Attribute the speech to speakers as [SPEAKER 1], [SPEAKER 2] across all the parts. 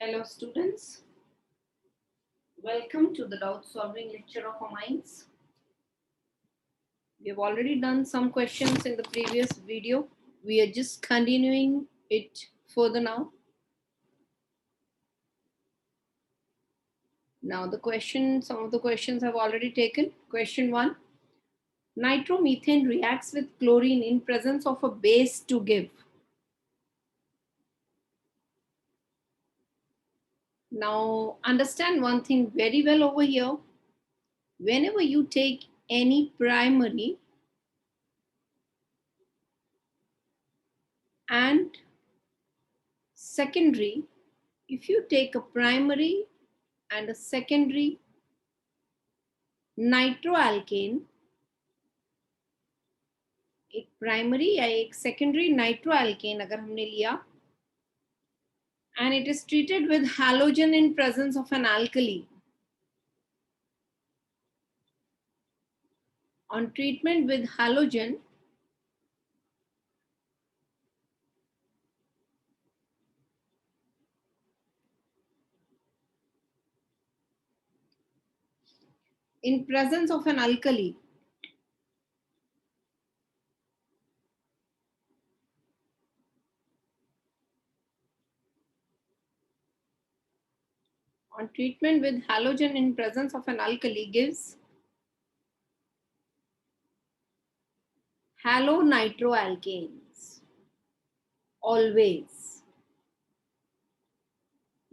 [SPEAKER 1] Hello students, welcome to the doubt solving lecture of our minds. We have already done some questions in the previous video. We are just continuing it further now. Now some of the questions I've already taken. Question 1. Nitromethane reacts with chlorine in presence of a base to give. Now understand one thing very well over here. Whenever you take any primary and secondary, if you take a primary and a secondary नाइट्रोएल्केन, एक primary या एक secondary नाइट्रोएल्केन अगर हमने लिया and it is treated with halogen in presence of an alkali. On treatment with halogen, in presence of an alkali, on treatment with halogen in presence of an alkali gives halonitroalkanes always.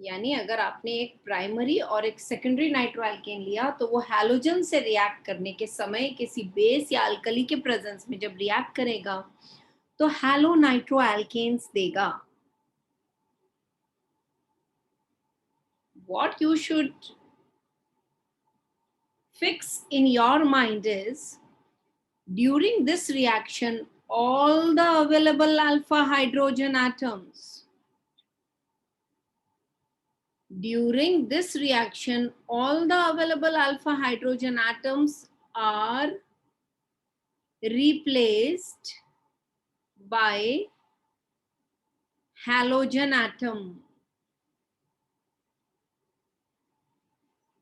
[SPEAKER 1] यानी अगर आपने एक primary और एक secondary नाइट्रोएल्केन लिया तो वो halogen से रिएक्ट करने के समय किसी बेस या अल्कली के प्रेजेंस में जब रिएक्ट करेगा तो हैलोनाइट्रोएल्केन्स देगा. What you should fix in your mind is during this reaction all the available alpha hydrogen atoms, during this reaction all the available alpha hydrogen atoms are replaced by halogen atom.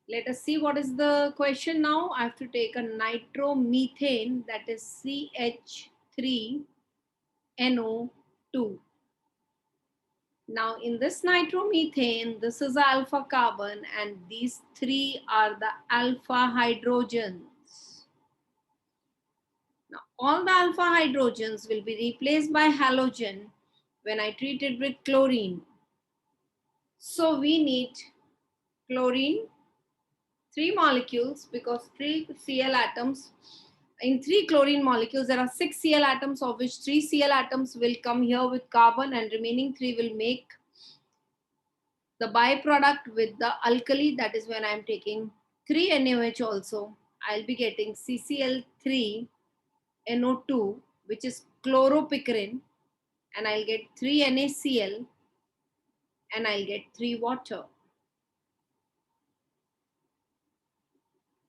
[SPEAKER 1] Let us see what is the question now. I have to take a nitromethane, that is CH3NO2. Now in this nitromethane, this is alpha carbon and these three are the alpha hydrogens. Now all the alpha hydrogens will be replaced by halogen when I treat it with chlorine. So we need chlorine, 3 molecules, because 3 Cl atoms. In 3 chlorine molecules, there are 6 Cl atoms, of which 3 Cl atoms will come here with carbon and remaining 3 will make the byproduct with the alkali. That is when I am taking 3 NaOH also. I'll be getting CCl3NO2, which is chloropicrin, and I'll get 3 NaCl and I'll get 3 water.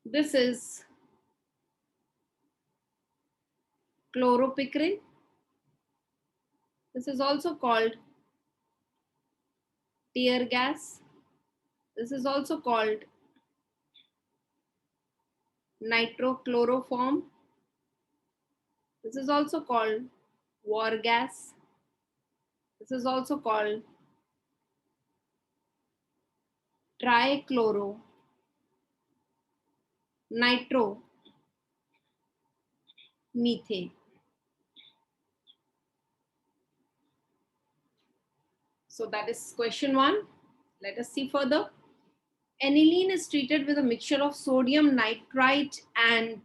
[SPEAKER 1] This is chloropicrin. This is also called tear gas. This is also called nitrochloroform. This is also called war gas. This is also called trichloro nitromethane. So that is question 1. Let us see further. Aniline is treated with a mixture of sodium nitrite and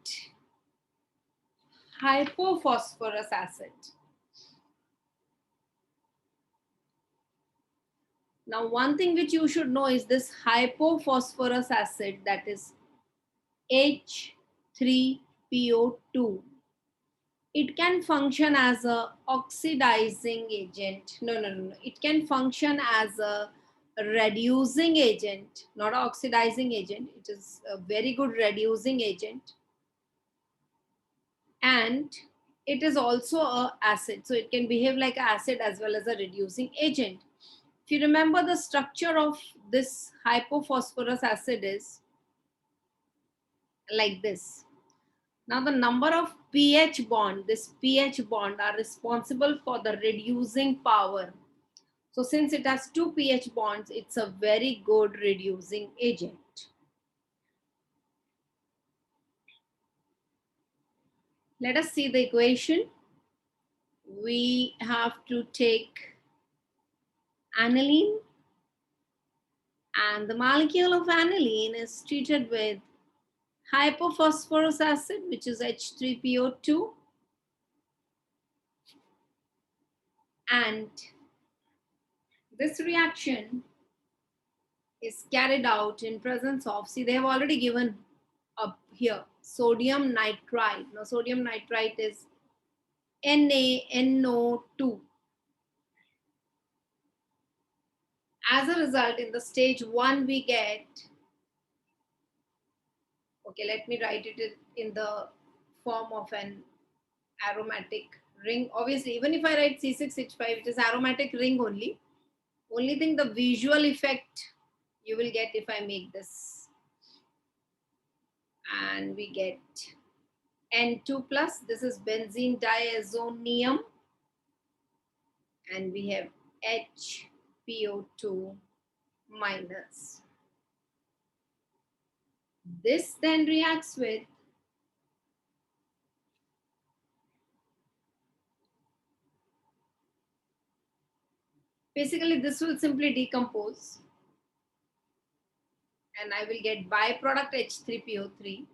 [SPEAKER 1] hypophosphorus acid. Now one thing which you should know is this hypophosphorus acid, that is H3PO2. It can function as a oxidizing agent. No. It can function as a reducing agent, not an oxidizing agent. It is a very good reducing agent. And it is also an acid. So it can behave like an acid as well as a reducing agent. If you remember, the structure of this hypophosphorus acid is like this. Now the number of pH bond, this pH bond are responsible for the reducing power. So since it has two pH bonds, it's a very good reducing agent. Let us see the equation. We have to take aniline, and the molecule of aniline is treated with hypophosphorus acid, which is H3PO2, and this reaction is carried out in presence of, see, they have already given up here, sodium nitrite. Now sodium nitrite is NaNO2. As a result, in the stage 1 we get, okay, let me write it in the form of an aromatic ring. Obviously, even if I write C6H5, it is aromatic ring only. Only thing, the visual effect you will get if I make this. And we get N2 plus, this is benzene diazonium. And we have HPO2 minus. This then reacts with basically this will simply decompose and I will get byproduct H3PO3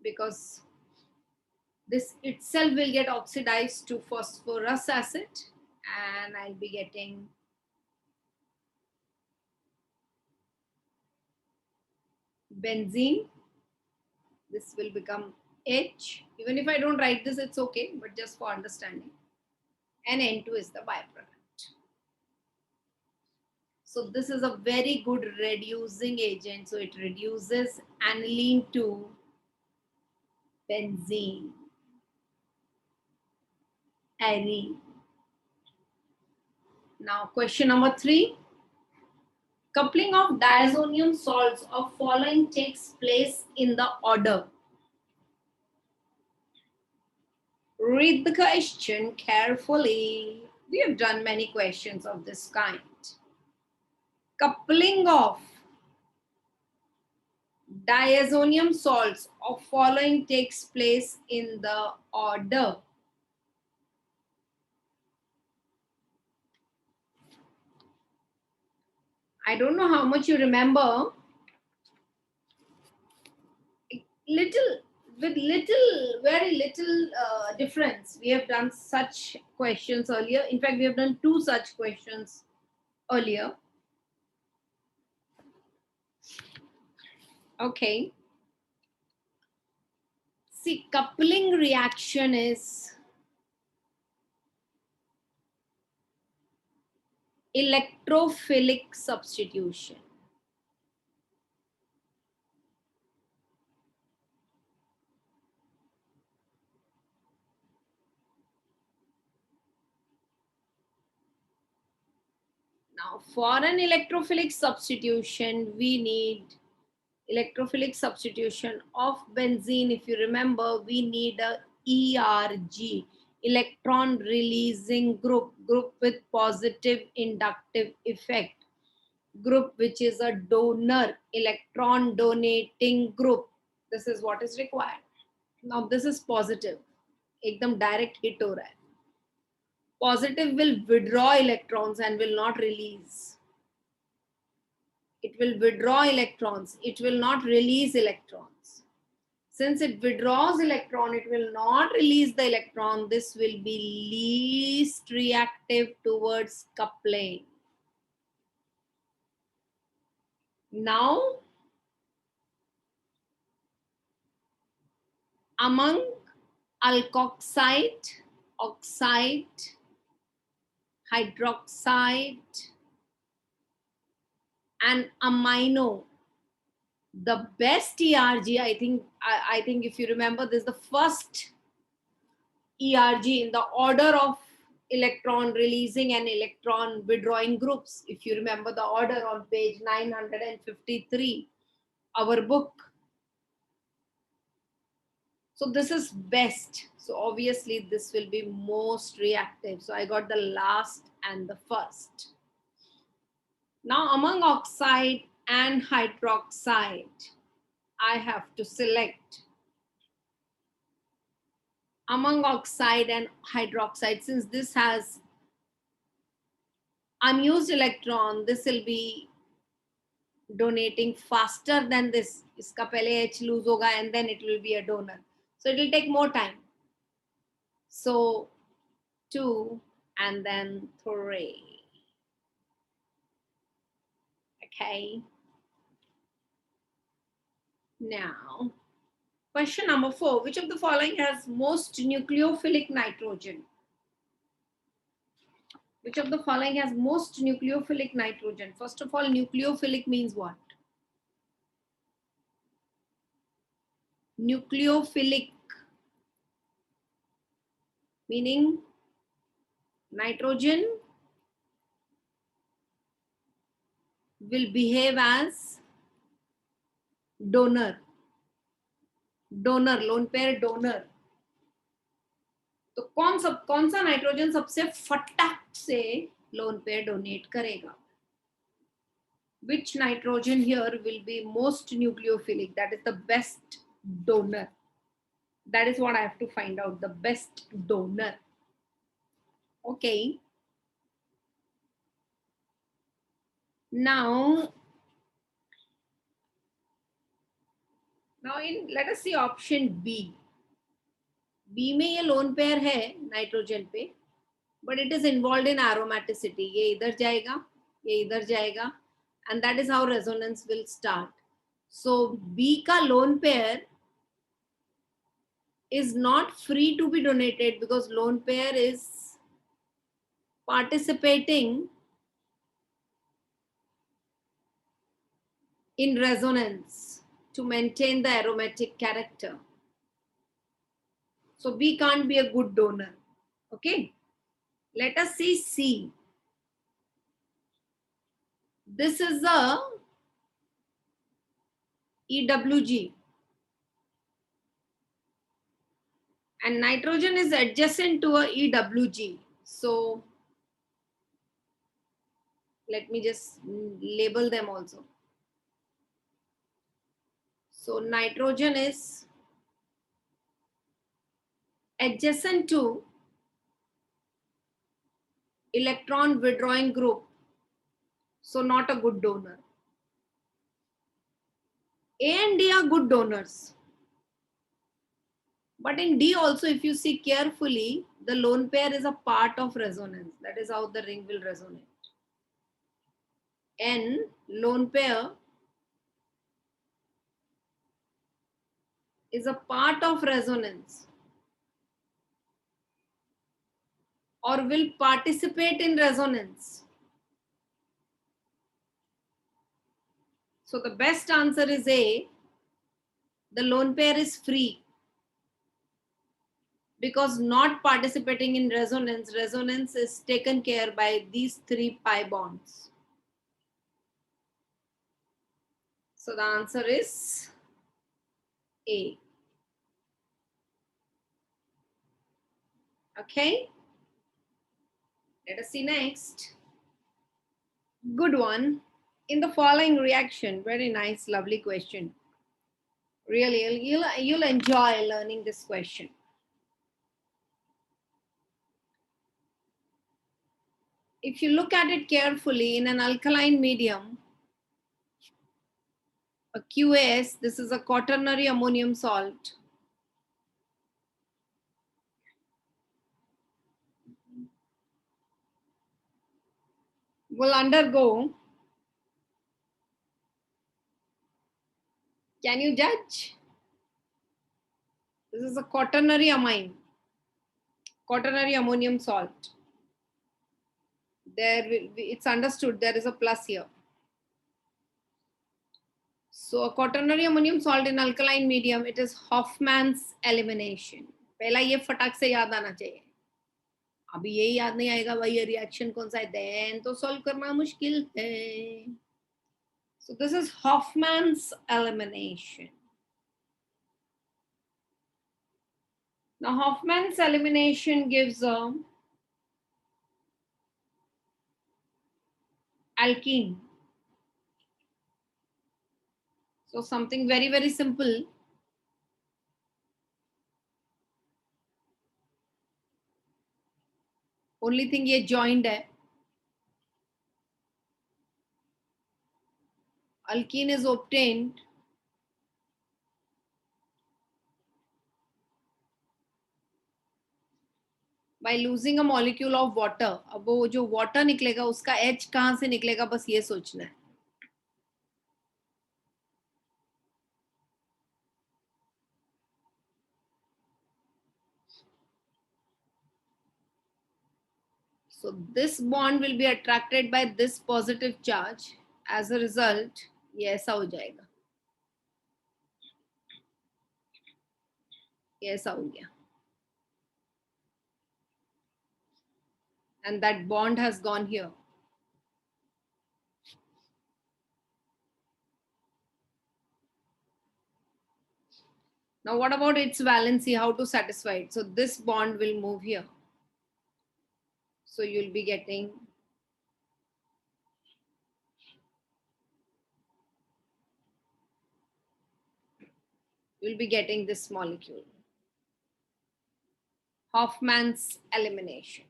[SPEAKER 1] because this itself will get oxidized to phosphorus acid and I'll be getting benzene. This will become H. Even if I don't write this, it's okay, but just for understanding. And N2 is the byproduct. So this is a very good reducing agent. So it reduces aniline to benzene. Arene. Now question number 3. Coupling of diazonium salts of following takes place in the order. Read the question carefully. We have done many questions of this kind. Coupling of diazonium salts of following takes place in the order. I don't know how much you remember. Very little difference. We have done such questions earlier. In fact, we have done 2 such questions earlier. Okay. See, coupling reaction is electrophilic substitution. Now, for an electrophilic substitution, we need electrophilic substitution of benzene. If you remember, we need a ERG, electron releasing group with positive inductive effect, group which is a donor, electron donating group. This is what is required. Now this is positive, एकदम direct hit हो रहा है. Positive will withdraw electrons and will not release. It will withdraw electrons. It will not release electrons. Since it withdraws electron, it will not release the electron. This will be least reactive towards coupling. Now, among alkoxide, oxide, hydroxide, and amino, the best ERG, I think if you remember, this is the first ERG in the order of electron releasing and electron withdrawing groups. If you remember the order on page 953, our book. So this is best. So obviously this will be most reactive. So I got the last and the first. Now among oxide and hydroxide, I have to select among oxide and hydroxide. Since this has unused electron, this will be donating faster than this. Iska pehle H lose hoga and then it will be a donor. So it will take more time. So 2 and then 3. Okay. Now, question number 4. Which of the following has most nucleophilic nitrogen? Which of the following has most nucleophilic nitrogen? First of all, nucleophilic means what? Nucleophilic meaning nitrogen will behave as donor. Donor, lone pair donor. तो कौन सा nitrogen सबसे फटाक से lone pair donate करेगा? Which nitrogen here will be most nucleophilic? That is the best donor. That is what I have to find out, the best donor. Okay. Now let us see option B. B में ये lone pair है nitrogen पे, but it is involved in aromaticity. ये इधर जाएगा, ये इधर जाएगा, and that is how resonance will start. So B का lone pair is not free to be donated because lone pair is participating in resonance to maintain the aromatic character. So B can't be a good donor. Okay. Let us see C. This is a EWG. And nitrogen is adjacent to a EWG. So let me just label them also. So nitrogen is adjacent to electron withdrawing group. So not a good donor. A and D are good donors. But in D also, if you see carefully, the lone pair is a part of resonance. That is how the ring will resonate. N, lone pair, is a part of resonance or will participate in resonance. So the best answer is A. The lone pair is free because not participating in resonance, resonance is taken care by these 3 pi bonds. So the answer is A. Okay. Let us see next. Good one. In the following reaction, very nice, lovely question. Really, you'll enjoy learning this question. If you look at it carefully, in an alkaline medium, a QAS, this is a quaternary ammonium salt. Will undergo, can you judge? This is a quaternary amine, quaternary ammonium salt. There will be, it's understood there is a plus here. So a quaternary ammonium salt in alkaline medium, it is Hofmann's elimination. पहला ये फटाक से याद आना चाहिए. अभी यही याद नहीं आएगा भाई ये रिएक्शन कौन सा है, देन तो सॉल्व करना मुश्किल है. So this is Hoffman's elimination. Now Hoffman's elimination gives a alkene. So something very, very simple. Only thing ये joined है. Alkene is obtained by losing a molecule of water. अब वो जो water निकलेगा उसका H कहाँ से निकलेगा, बस ये सोचना है. So this bond will be attracted by this positive charge. As a result, ये ऐसा हो जाएगा. ये ऐसा हो गया. And that bond has gone here. Now what about its valency, how to satisfy it? So this bond will move here. So you'll be getting this molecule. Hoffman's elimination.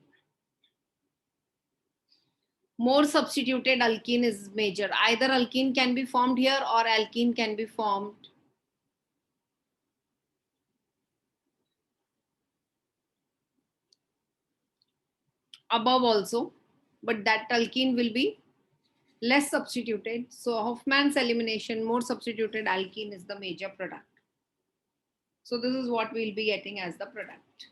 [SPEAKER 1] More substituted alkene is major. Either alkene can be formed here or alkene can be formed above also, but that alkene will be less substituted. So Hoffman's elimination, more substituted alkene is the major product. So this is what we'll be getting as the product.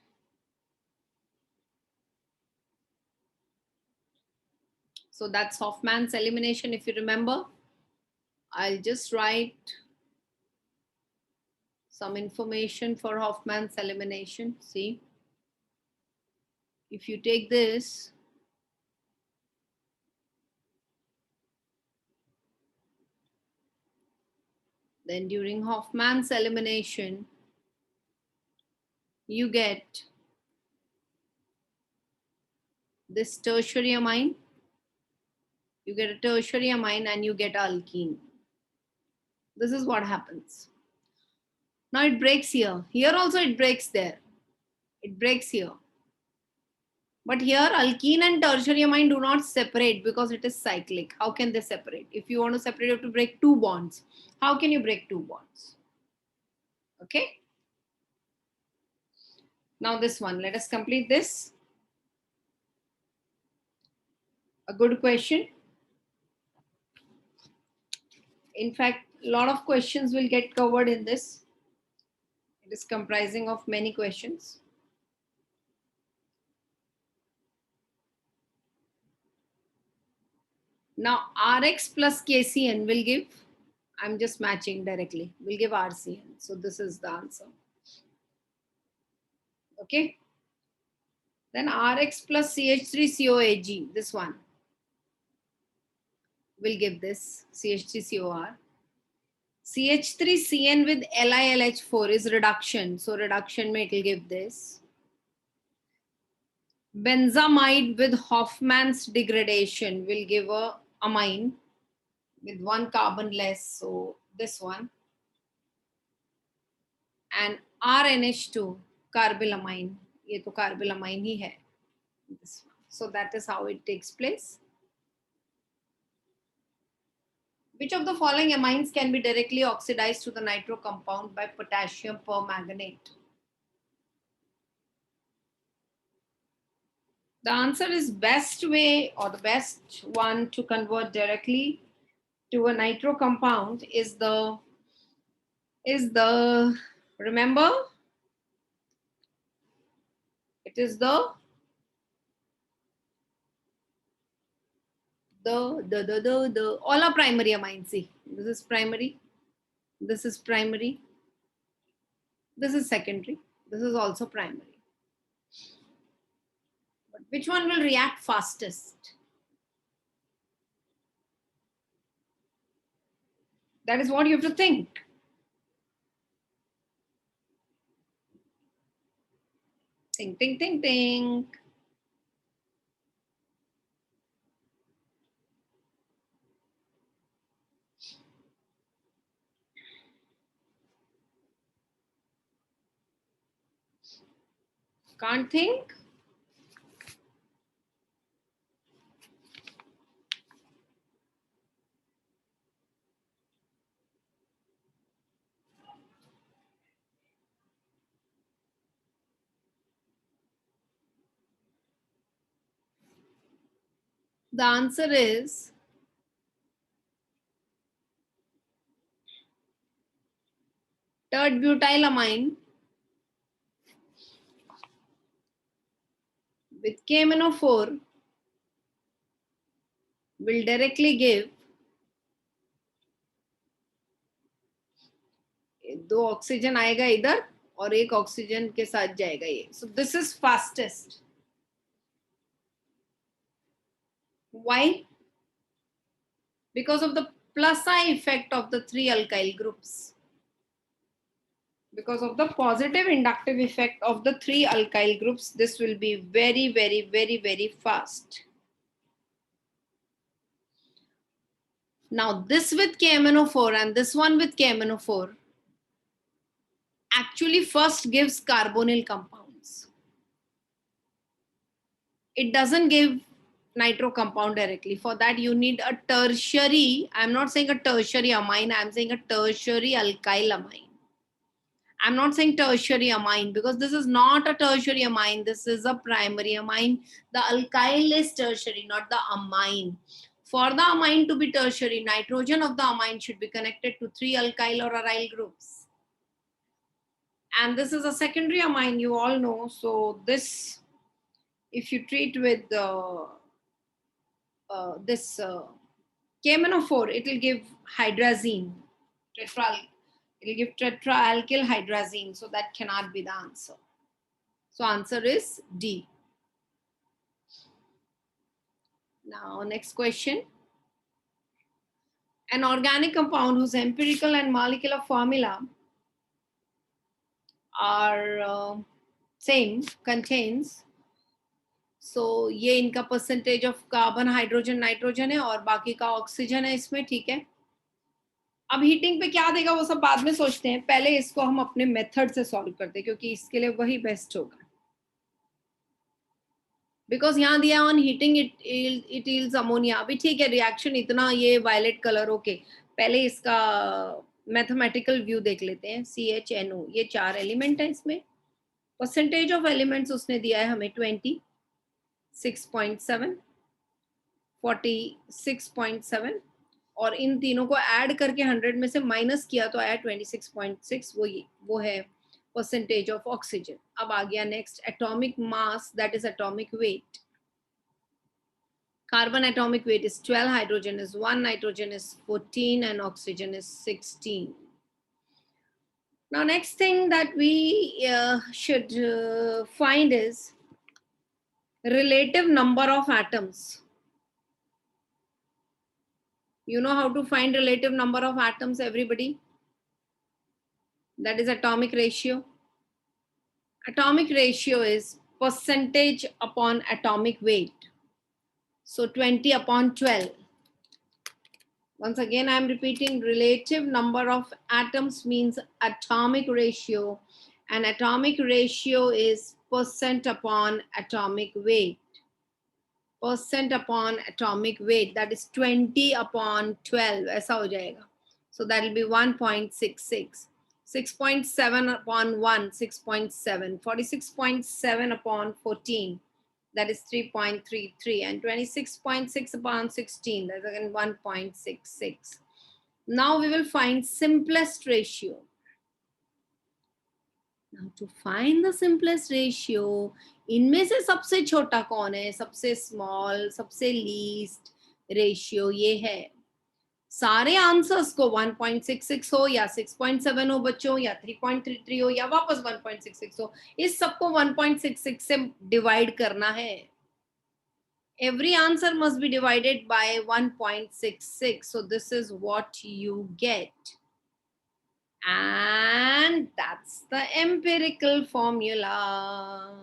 [SPEAKER 1] So that's Hoffman's elimination. If you remember, I'll just write some information for Hoffman's elimination. See, if you take this, then during Hoffman's elimination, you get this tertiary amine. You get a tertiary amine and you get alkene. This is what happens. Now it breaks here. Here also it breaks there. It breaks here. But here alkene and tertiary amine do not separate because it is cyclic. How can they separate? If you want to separate, you have to break two bonds. How can you break two bonds? Okay. Now this one, let us complete this. A good question. In fact, a lot of questions will get covered in this. It is comprising of many questions. Now Rx plus KCN will give, I'm just matching directly, will give RCN. So this is the answer. Okay. Then Rx plus CH3COAG, this one will give this CH3COR. CH3CN with LiLH4 is reduction. So reduction may it will give this. Benzamide with Hoffman's degradation will give a amine with one carbon less. So this one. And RNH2 carbylamine. ये तो carbylamine ही है. This one. So that is how it takes place. Which of the following amines can be directly oxidized to the nitro compound by potassium permanganate? The answer is best way or the best one to convert directly to a nitro compound is the remember, it is the all are primary amines. See, this is primary, this is primary, this is secondary, this is also primary. But Which one will react fastest? That is what you have to think. Think, think, think, think. Can't think? The answer is third butylamine with KMNO4 will directly give 2 oxygen आएगा इधर और 1 oxygen के साथ जाएगा ये. So this is fastest. Why? Because of the plus I effect of the 3 alkyl groups. Because of the positive inductive effect of the 3 alkyl groups, this will be very, very, very, very fast. Now this with KMNO4 and this one with KMNO4 actually first gives carbonyl compounds. It doesn't give nitro compound directly. For that you need a tertiary, I'm not saying a tertiary amine, I'm saying a tertiary alkyl amine. I'm not saying tertiary amine because this is not a tertiary amine, this is a primary amine. The alkyl is tertiary, not the amine. For the amine to be tertiary, nitrogen of the amine should be connected to 3 alkyl or aryl groups. And this is a secondary amine, you all know. So this, if you treat with this KMNO4, it will give hydrazine, it will give tetraalkyl hydrazine. So that cannot be the answer. So answer is D. Now next question. An organic compound whose empirical and molecular formula are same contains, so ये इनका percentage of carbon hydrogen nitrogen है और बाकी का oxygen है इसमें. ठीक है, अब हीटिंग पे क्या देगा वो सब बाद में सोचते हैं, पहले इसको हम अपने मेथड से सॉल्व करते हैं क्योंकि इसके लिए वही बेस्ट होगा. बिकॉज यहाँ दिया on heating it yields ammonia. अभी ठीक है, रिएक्शन इतना ये वायलेट कलर ओके, पहले इसका मैथमेटिकल व्यू देख लेते हैं. CHNO, ये 4 एलिमेंट है इसमें. परसेंटेज ऑफ एलिमेंट्स उसने दिया है हमें 26.7, 46.7 और इन तीनों को ऐड करके 100 में से माइनस किया तो आया 26.6. वो है परसेंटेज ऑफ ऑक्सीजन. अब आ गया next atomic mass, that is atomic weight. Carbon atomic weight is 12, hydrogen is 1, nitrogen is 14 and oxygen is 16. Now next thing that we should find is relative number of atoms. You know how to find relative number of atoms, everybody? That is atomic ratio. Atomic ratio is percentage upon atomic weight. So 20 upon 12. Once again, I am repeating, relative number of atoms means atomic ratio, and atomic ratio is percent upon atomic weight. Percent upon atomic weight, that is 20 upon 12. ऐसा हो जाएगा. So that will be 1.66. 6.7 upon 1, 6.7. 46.7 upon 14. That is 3.33, and 26.6 upon 16, that's again 1.66. Now we will find simplest ratio. Now to find the simplest ratio, इनमें से सबसे छोटा कौन है, सबसे स्मॉल, सबसे लीस्ट रेशियो ये है. सारे आंसर्स को 1.66 हो या 6.7 हो बच्चों, या 3.33 हो या वापस 1.66 हो, इस सबको 1.66 से डिवाइड करना है. Every answer must be divided by 1.66. So this is what you get. And that's the empirical formula.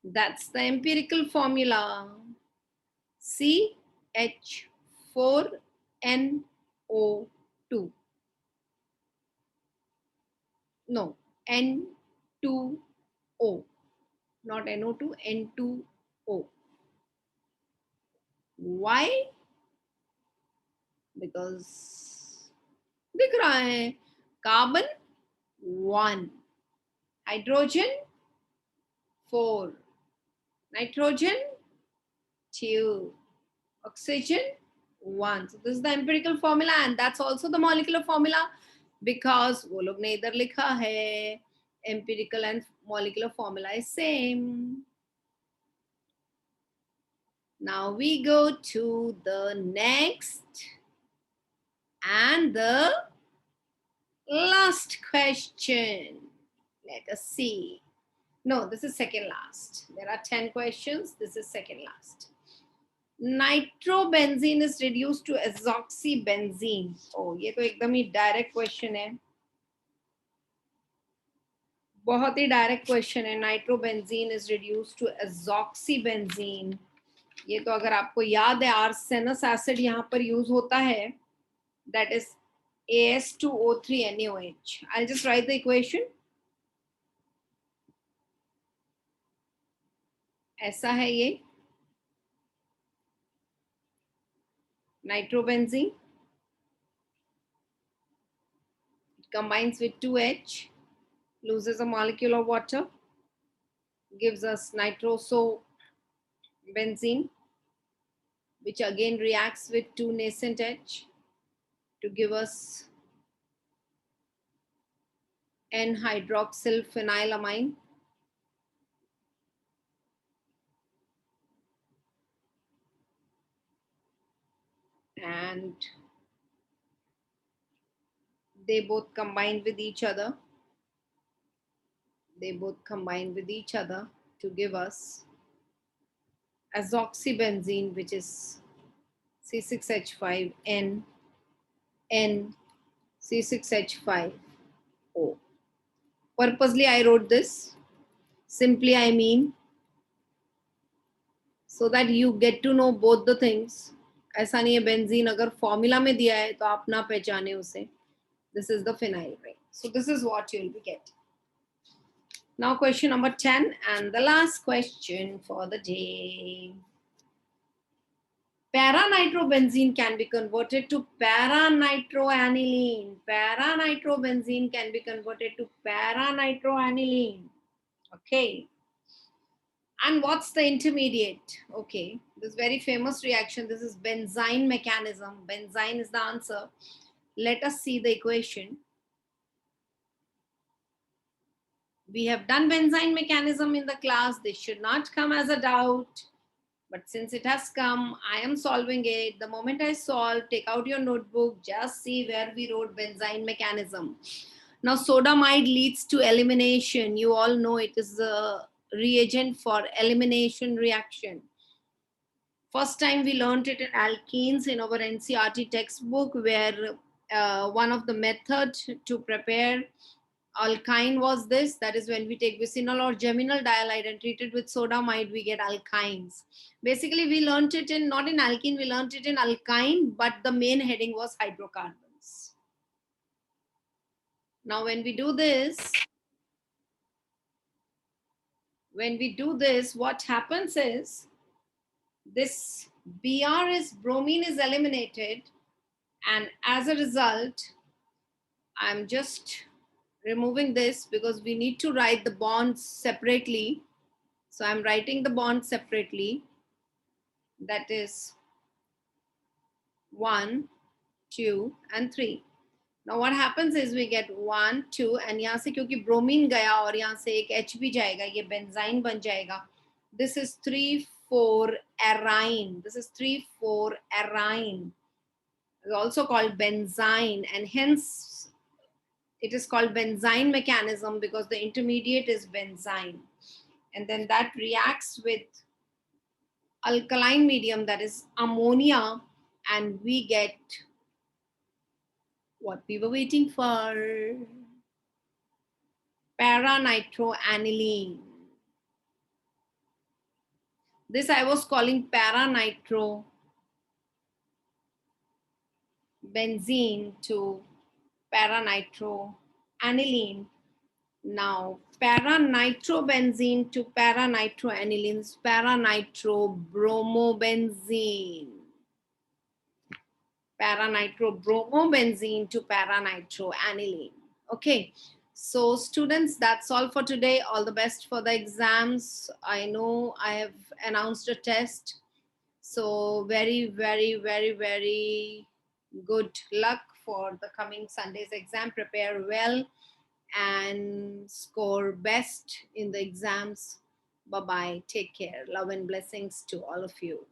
[SPEAKER 1] That's the empirical formula. CH4NO2. No, N2O. Not NO2, N2O. Why? Because दिख रहा है carbon 1, hydrogen 4, nitrogen 2, oxygen 1. So this is the empirical formula and that's also the molecular formula because वो लोग ने इधर लिखा है empirical and molecular formula is same. Now we go to the next and the last question. Let us see. No, this is second last. There are 10 questions. This is second last. Nitrobenzene is reduced to azoxybenzene. Oh, ये तो एकदम ही direct question है, बहुत ही direct question है. Nitrobenzene is reduced to azoxybenzene. ये तो अगर आपको याद है आर्सेनस एसिड यहाँ पर यूज होता है, that is AS2O3NaOH. I'll just write the equation. ऐसा है ये nitrobenzene. It combines with 2H, loses a molecule of water, gives us nitrosobenzene, which again reacts with 2 nascent H to give us N-hydroxylphenylamine. And they both combine with each other. They both combine with each other to give us azoxybenzene, which is C6H5N C6H5O. Purposely I wrote this. Simply I mean so that you get to know both the things. ऐसा नहीं है benzene अगर formula में दिया है तो आप ना पहचाने उसे. This is the phenyl ring. So this is what you'll be getting. Now question number 10 and the last question for the day. Para-nitrobenzene can be converted to para-nitroaniline. Para-nitrobenzene can be converted to para-nitroaniline. Okay. And what's the intermediate? Okay, this very famous reaction. This is benzene mechanism. Benzene is the answer. Let us see the equation. We have done benzene mechanism in the class. This should not come as a doubt. But since it has come, I am solving it. The moment I solve, take out your notebook, just see where we wrote benzene mechanism. Now, sodamide leads to elimination. You all know it is a reagent for elimination reaction. First time we learned it in alkenes in our NCERT textbook, where one of the methods to prepare alkyne was this. That is when we take vicinal or geminal dihalide and treat it with sodamide, we get alkynes. Basically, we learned it in, not in alkene, we learned it in alkyne, but the main heading was hydrocarbons. Now, when we do this, what happens is, this Br is, bromine is eliminated, and as a result, I'm just removing this because we need to write the bonds separately. So I'm writing the bonds separately. That is 1, 2, and 3. Now what happens is we get 1, 2, and यहाँ से क्योंकि bromine गया और यहाँ से एक H भी जाएगा, ये benzene बन जाएगा. This is 3,4-arine. This is 3,4-arine. It's also called benzene, and hence it is called benzene mechanism because the intermediate is benzene. and then that reacts with alkaline medium, that is ammonia, and we get what we were waiting for, para-nitroaniline. This I was calling para-nitrobenzene to para-nitroaniline. Now, para-nitrobenzene to para-nitroaniline is para-nitrobromobenzene. Para-nitrobromobenzene to para-nitroaniline. Okay, so students, that's all for today. All the best for the exams. I know I have announced a test, so very, very, very, very good luck for the coming Sunday's exam. Prepare well and score best in the exams. Bye bye. Take care. Love and blessings to all of you.